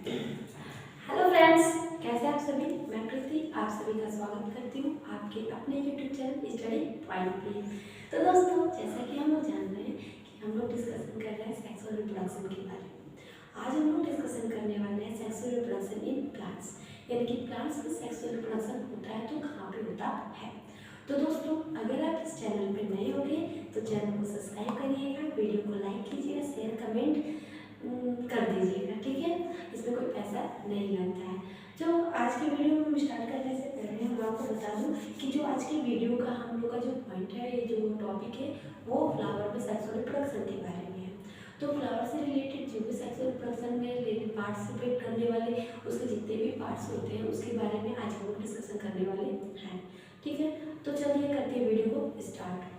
Hello friends, कैसे आप सभी। मैं कृति आप सभी का स्वागत करती हूँ आपके अपने यूट्यूब चैनल स्टडी पॉइंट पे। तो दोस्तों, जैसा कि हम लोग जान रहे हैं कि हम लोग डिस्कशन कर रहे हैं सेक्सुअल रिप्रोडक्शन के बारे में। आज हम लोग डिस्कशन करने वाले हैं सेक्सुअल रिप्रोडक्शन इन प्लांट्स, यानी कि प्लांट्स में सेक्सुअल रिप्रोडक्शन होता है तो कहाँ पे होता है। तो दोस्तों, अगर आप इस चैनल पर नए होंगे तो चैनल को सब्सक्राइब करिएगा, वीडियो को लाइक कीजिएगा, शेयर कमेंट कर दीजिएगा, ठीक है। इसमें कोई पैसा नहीं लगता है। जो आज की वीडियो में स्टार्ट करने से पहले हम आपको बता दूं कि जो आज की वीडियो का हम लोग का जो पॉइंट है, ये जो टॉपिक है वो फ्लावर में सेक्सुअल रिप्रोडक्शन के बारे में है। तो फ्लावर से रिलेटेड जो भी सेक्सुअल रिप्रोडक्शन में रिलेटेड पार्टिसिपेट करने वाले उसके जितने भी पार्ट्स होते हैं उसके बारे में आज हम लोग डिस्कशन करने वाले हैं, ठीक है। तो चलिए करते हैं वीडियो को स्टार्ट।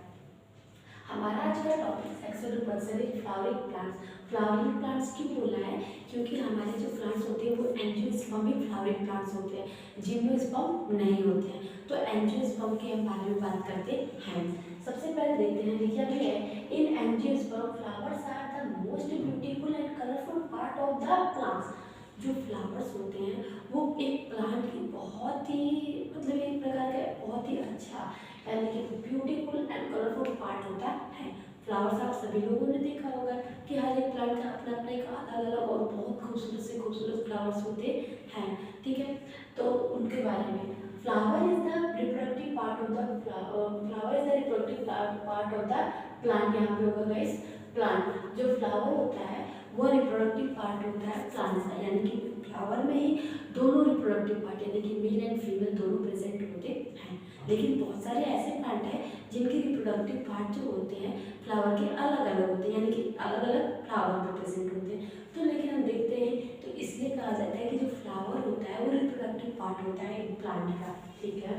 हमारा आज का topic sexual reproduction in flowering plants. Flowering plants क्यों बोला है? क्योंकि हमारे जो प्लांट्स होते हैं वो एंजियोस्पर्मिक फ्लावरिंग प्लांट्स होते हैं, जिम्नोस्पर्म नहीं होते हैं। तो एंजियोस्पर्म के हम बारे में बात करते हैं। सबसे पहले देखते हैं, लिखा भी है in angiosperm flowers are the most beautiful and colourful part of the plants. जो फ्लावर्स होते हैं वो एक प्लांट की बहुत ही एक प्रकार का बहुत ही अच्छा यानी कि ब्यूटीफुल एंड कलरफुल पार्ट होता है। फ्लावर्स आप सभी लोगों ने देखा होगा कि हर एक प्लांट का अपना अपना एक अलग अलग और बहुत खूबसूरत से खूबसूरत फ्लावर्स होते हैं, ठीक है। तो उनके बारे में flower is the reproductive part of the flower is the reproductive part of the plant. यहाँ पे होगा गाइस प्लांट। जो फ्लावर होता है वो रिप्रोडक्टिव पार्ट होता है प्लांट का, यानी कि फ्लावर में ही दोनों रिप्रोडक्टिव पार्ट यानी कि मेल एंड फीमेल दोनों प्रेजेंट होते हैं। लेकिन बहुत सारे ऐसे प्लांट हैं जिनके रिप्रोडक्टिव पार्ट जो होते हैं फ्लावर के अलग अलग होते हैं, यानी कि अलग अलग फ्लावर में प्रेजेंट होते हैं। तो लेकिन हम देखते हैं तो इसलिए कहा जाता है कि जो फ्लावर होता है वो रिप्रोडक्टिव पार्ट होता है एक प्लांट का, ठीक है।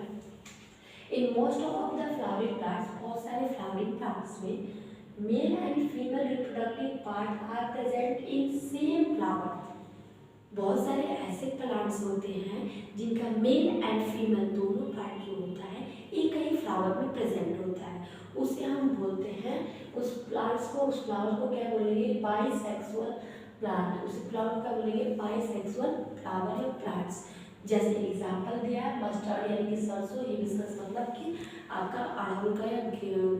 In most of the flowering plants, बहुत सारे फ्लावरिंग प्लांट्स में male and female reproductive part are present in same flower. बहुत सारे ऐसे प्लांट्स होते हैं जिनका मेल एंड फीमेल दोनों पार्ट जो होता है एक ही फ्लावर में प्रेजेंट होता है, उसे हम बोलते हैं उस फ्लावर को क्या बोलेंगे? Bisexual plant. उस फ्लावर का बोलेंगे बाइसेक्सुअल फ्लावर या प्लांट्स। जैसे एग्जांपल दिया है मस्टर्ड यानी कि सरसों, हिबिस्कस मतलब कि आपका अड़हुल का या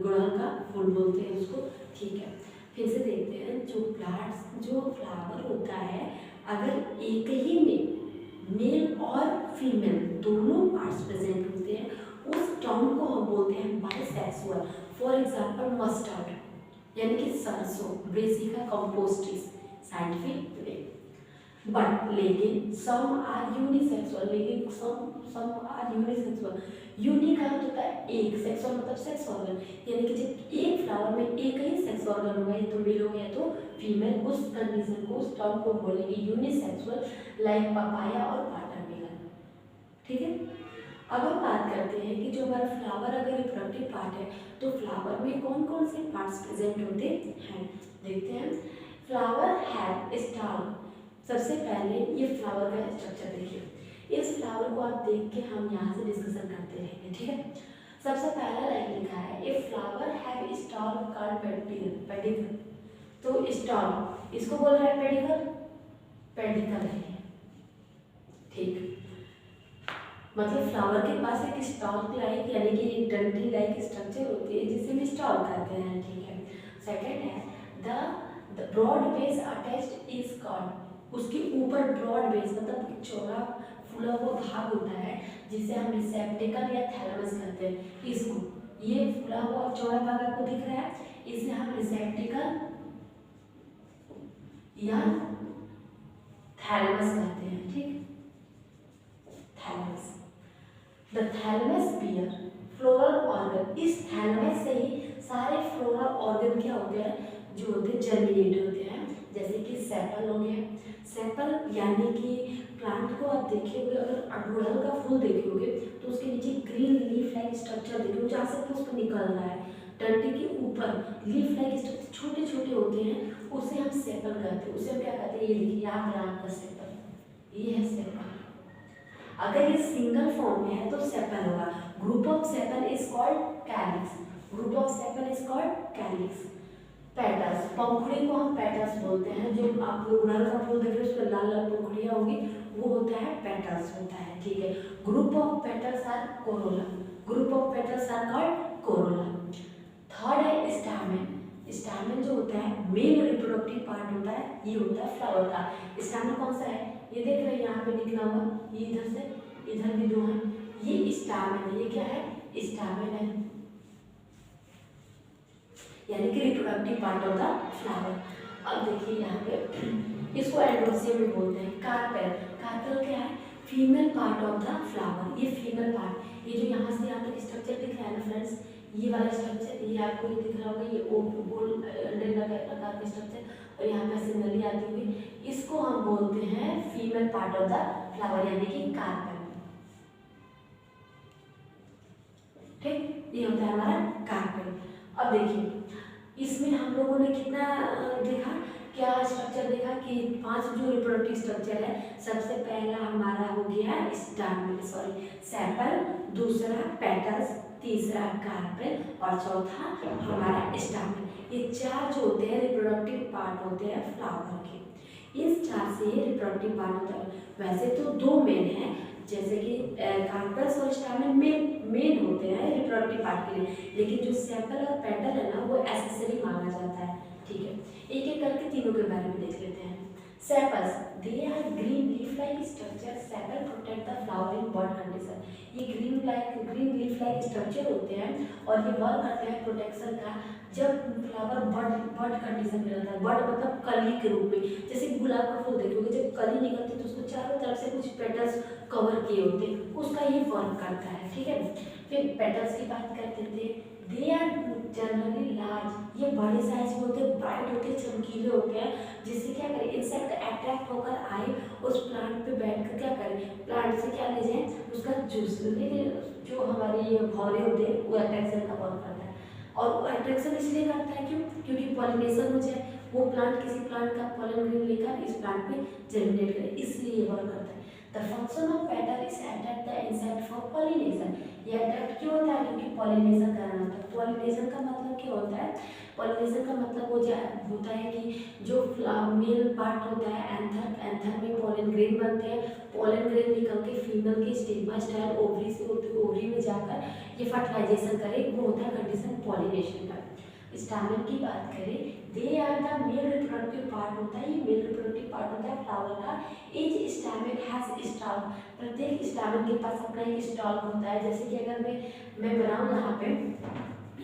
गुड़हल का फूल बोलते हैं उसको, ठीक है। फिर से देखते हैं जो फ्लावर होता है अगर एक ही में मेल और फीमेल दोनों पार्ट्स प्रेजेंट होते हैं उस टर्म को हम बोलते हैं बाइसेक्सुअल। फॉर एग्जांपल मस्टर्ड यानी कि सरसों, ब्रेसिका कंपोस्टिस साइंटिफिक वे। बट लेकिन सम आर यूनिसेक्सुअल, लेकिन सम आर यूनिसेक्सुअल। यूनि का मतलब होता है एक, सेक्सुअल मतलब सेक्स ऑर्गन, यानी कि जब एक फ्लावर में एक ही सेक्स ऑर्गन होगा, या तो मेल होगा या तो फीमेल, उस कंडीशन को उस टर्म को बोलेंगे यूनिसेक्सुअल, लाइक पपाया और वाटरमेलन, ठीक है। अब हम बात करते हैं कि जो हमारा फ्लावर अगर रिप्रोडक्टिव पार्ट है तो फ्लावर में कौन कौन से पार्ट्स प्रेजेंट होते हैं, देखते हैं। Flower have stall. सबसे पहले ये फ्लावर का स्ट्रक्चर देखिए। इस फ्लावर को आप देख के हम यहाँ से डिस्कशन करते रहेंगे, ठीक है। सबसे पहला लाइन लिखा है a flower have stall called pedicle. तो स्टॉल इसको बोल रहा है पेडिकल, पेडिकल है, ठीक। मतलब फ्लावर के पास एक स्टॉल लाइक यानी कि एक डंडी लाइक स्ट्रक्चर होती है जिसे हम स्टॉल कहते हैं, ठीक है। सेकंड है the broad base attached is called. उसके ऊपर ब्रॉड बेस मतलब चौड़ा फूला हुआ भाग होता है जिसे हम रिसेप्टिकल या थैलेमस कहते हैं। इसको ये फूला हुआ चौड़ा भाग आपको दिख रहा है, इसे हम रिसेप्टिकल या थैलेमस कहते हैं, ठीक। Thalamus, the thalamus bear floral organ. इस थैलेमस से ही सारे फ्लोरल ऑर्गन क्या होते हैं जो होते हैं जर्मिनेट होते हैं, जैसे कि सेपल हो गया। सेपल यानी कि प्लांट को आप देखिए अगर गुड़हल का फूल देखोगे तो उसके नीचे ग्रीन लीफ लाइक स्ट्रक्चर देखोगे जहाँ से पुष्प निकल रहा है। डंडी के ऊपर लीफ लाइक स्ट्रक्चर छोटे छोटे होते हैं, उसे हम सेपल कहते हैं। उसे हम क्या कहते हैं? ये देखिए यहाँ पर आपका सेपल, ये है सेपल। अगर ये सिंगल फॉर्म में है तो सेपल होगा। Group of sepal is called calyx. Group of sepal is called calyx. Petals, पंखुड़ी को हम पेटल्स बोलते हैं। जो आप गुड़हल का फूल देख रहे हैं उसमें लाल लाल पंखुड़ियाँ होंगी, वो होता है पेटल्स होता है, ठीक है। Group of petals are corolla, group of petals are called corolla. Third है स्टैमेन। स्टैमेन जो होता है मेल रिप्रोडक्टिव पार्ट होता है, ये होता है फ्लावर का। स्टैमेन कौन सा है, ये देख रहे हैं यहाँ पे निकला हुआ, ये इधर से इधर भी दो है, ये स्टैमेन है। ये क्या है, स्टैमेन है, यानी कि reproductive part of the flower. अब देखिए यहाँ पे इसको एंड्रोसियम भी बोलते हैं। कार्पेल, कार्पेल क्या है, female part of the flower. ये फीमेल पार्ट, ये जो यहाँ से यहाँ तक स्ट्रक्चर दिख रहा है ना फ्रेंड्स, ये वाला स्ट्रक्चर, ये आपको ये दिख रहा होगा, ये गोल अंडा का स्ट्रक्चर, और यहाँ पे ऐसे नली आती हुई, इसको हम बोलते हैं female part of the flower, यानी कि कार्पेल। ठीक, ये होता है हमारा कार्पेल। अब देखिए इसमें हम लोगों ने कितना देखा, क्या स्ट्रक्चर देखा कि 5 जो रिप्रोडक्टिव स्ट्रक्चर है। सबसे पहला हमारा हो गया स्टैमेन, सॉरी सेपल, दूसरा पेटल्स, तीसरा कार्पेल और चौथा हमारा स्टैमेन। ये 4 जो होते हैं रिप्रोडक्टिव पार्ट होते हैं फ्लावर के। इस 4 से रिप्रोडक्टिव पार्ट होता है। वैसे तो 2 मेन हैं, जैसे कि कार्पेल्स और स्टैमेन मेन होते हैं रिप्रोडक्टिव पार्ट के लिए, लेकिन जो सेपल और पेटल है ना वो एसेसरी माना जाता है, ठीक है। एक एक करके तीनों के बारे में देख लेते हैं। Sepals, they are green leaf like structure, sepal protect the flower in bud condition. ये ग्रीन लीफ लाइक स्ट्रक्चर होते हैं और ये वर्क करते हैं प्रोटेक्शन का, जब फ्लावर बर्ड कंडीशन में रहता है। बर्ड मतलब कली के रूप में, जैसे गुलाब का फूल देखोगे जब कली निकलती है तो उसको चारों तरफ से कुछ पेटल्स कवर किए होते हैं, उसका ये वर्क करता है, ठीक है। फिर पेटल्स की बात करते थे, दे आर जनरली लार्ज, ये बड़े साइज में होते हैं, ब्राइट होते हैं, चमकीले होते हैं, जिससे क्या करें इंसेक्ट अट्रैक्ट होकर आए उस प्लांट पे बैठकर क्या करें, प्लांट से क्या ले जाए, उसका जूस ले, जो हमारे भौरे होते हैं वो अट्रैक्शन का वर्क करता है। और वो अट्रैक्शन इसलिए करता है क्यों, क्योंकि पॉलिनेशन हो जाए, वो प्लांट किसी प्लांट का पॉलन ग्रेन लेकर इस प्लांट में जर्मिनेट करे, इसलिए ये वर्क करता है। The function of petal is attract the insect for pollination. ये अट्रैक्ट क्यों होता है, क्योंकि पॉलिनेशन कराना होता है। पॉलिनेशन का मतलब क्या होता है, पॉलिनेशन का मतलब होता है कि जो मेल पार्ट होता है एंथर, एंथर में पोलन ग्रेन बनते हैं, पोलन ग्रेन निकल के फीमेल के स्टिग्मा स्टाइल ओवरी से ओवरी में जाकर ये फर्टिलाइजेशन करे, वो होता है कंडीशन पॉलिनेशन का। स्टैमेन की बात करें, they are the male reproductive part होता है, ये मेल रिप्रोडक्टिव पार्ट होता है फ्लावर का। ईच स्टैमेन हैज स्टॉक, प्रत्येक स्टैमेन के पास अपना एक स्टॉक होता है। जैसे कि अगर मैं बनाऊँ यहाँ पे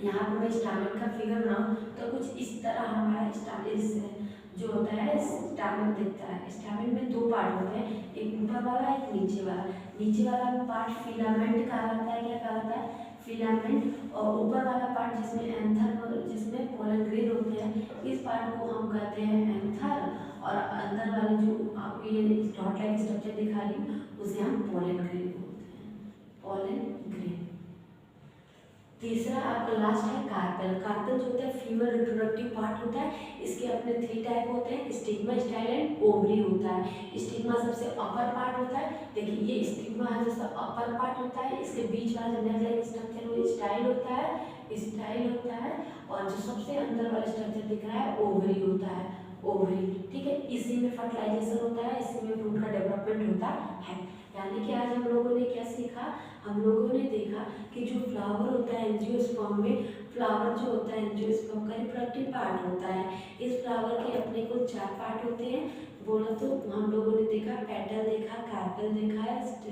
मैं स्टैमेन का फिगर बनाऊँ तो कुछ इस तरह हमारा स्टैमेन जो होता है स्टैमेन दिखता है। स्टैमेन में 2 पार्ट होते हैं, एक ऊपर वाला एक नीचे वाला। नीचे वाला पार्ट फिलामेंट कहलाता है, क्या कहलाता है, फिलामेंट। और ऊपर वाला पार्ट जिसमें एंथर, जिसमें पोलन ग्रेन होते हैं, इस पार्ट को हम कहते हैं एंथर। और अंदर वाले जो आपको ये डॉट लाइक स्ट्रक्चर दिखा रही हूँ उसे हम पोलन ग्रेन बोलते हैं, पोलन ग्रेन। तीसरा आपका लास्ट है कार्पेल। कार्पेल जो होता है फीमेल रिप्रोडक्टिव पार्ट होता है, इसके अपने 3 टाइप होते हैं, स्टिग्मा स्टाइल एंड ओवरी होता है। स्टिग्मा सबसे अपर पार्ट होता है, देखिए ये स्टिग्मा है जिसका अपर पार्ट होता है, इसके बीच वाला जो नेक लाइक स्ट्रक्चर वो स्टाइल होता है, और जो सबसे अंदर वाला स्ट्रक्चर दिख रहा है ओवरी होता है, ओवरी, ठीक है। इसी में फर्टिलाइजेशन होता है, इसी में फ्रूट का डेवलपमेंट होता है। यानी कि आज हम लोगों ने क्या सीखा, हम लोगों ने देखा कि जो फ्लावर होता है एंजियोस्पर्म में, फ्लावर जो होता है एंजियोस्पर्म का रिप्रोडक्टिव पार्ट होता है। इस फ्लावर के अपने कुल 4 पार्ट होते हैं, बोला तो हम लोगों ने देखा, पेटल देखा, कार्पेल देखा,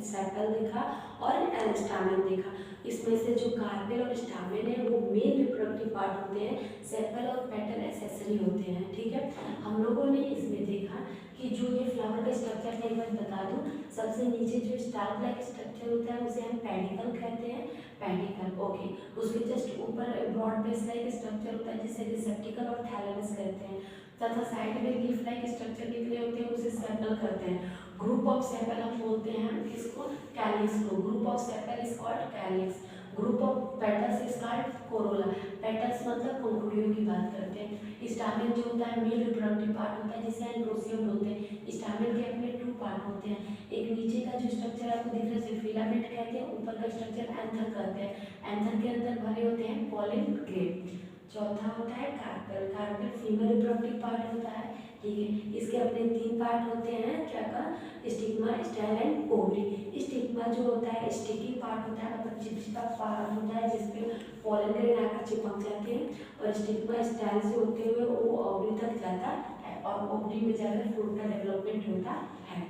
सेपल देखा और स्टैमेन देखा। इसमें से जो कार्पेल और स्टैमेन है वो मेन रिप्रोडक्टिव पार्ट होते हैं, सेपल और पेटल एक्सेसरी होते हैं, ठीक है। हम लोगों ने इसमें देखा कि जो ये फ्लावर का स्ट्रक्चर है, एक बार बता दूं, सबसे नीचे जो स्टार लाइक स्ट्रक्चर होता है उसे हम पेडिकल कहते हैं, पेडिकल, ओके। उसके जस्ट ऊपर ब्रॉड बेस लाइक स्ट्रक्चर होता है जिसे रिसेप्टिकल और थैलेमस कहते हैं, तथा साइड में लीफ लाइक स्ट्रक्चर निकले होते हैं उसे सेपल कहते हैं। ग्रुप ऑफ सेपल हम बोलते हैं किसको, कैलिक्स को। Group of sepal is called calyx. Group of petals is called Corolla. Petals मतलब पंखुड़ियों की बात करते हैं। स्टैमेन जो होता है मेल रिप्रोडक्टिव पार्ट होता है जिसे एंड्रोसियम बोलते हैं। स्टैमेन के अपने 2 पार्ट होते हैं, एक नीचे का जो स्ट्रक्चर आपको दिख रहा है उसे फिलामेंट कहते हैं, ऊपर का स्ट्रक्चर एंथर कहते हैं। एंथर के अंदर भरे होते हैं पोलन ग्रेन। चौथा होता है carpel. Carpel female reproductive part होता है, ठीक है। इसके अपने 3 पार्ट होते हैं, क्या का, stigma, style and ovary. Stigma जो होता है स्टिकी पार्ट होता है, मतलब चिपचिपा पार्ट होता है जिसपे पॉलन ग्रेन आकर चिपक जाते हैं, और स्टिग्मा स्टाइल से होते हुए वो ओवरी तक जाता है और ओवरी में जाकर फ्रूट का डेवलपमेंट होता है,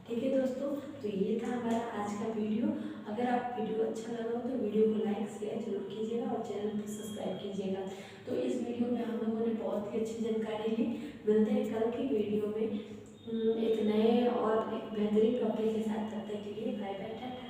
ठीक है दोस्तों। तो ये था हमारा आज का वीडियो। अगर आप वीडियो अच्छा लगा हो तो वीडियो को लाइक शेयर जरूर कीजिएगा और चैनल को सब्सक्राइब कीजिएगा। तो इस वीडियो में हम लोगों ने बहुत ही अच्छी जानकारी ली। मिलते हैं कल की वीडियो में एक नए और एक बेहतरीन टॉपिक के साथ। तब तक के लिए बाय बाय, टाटा।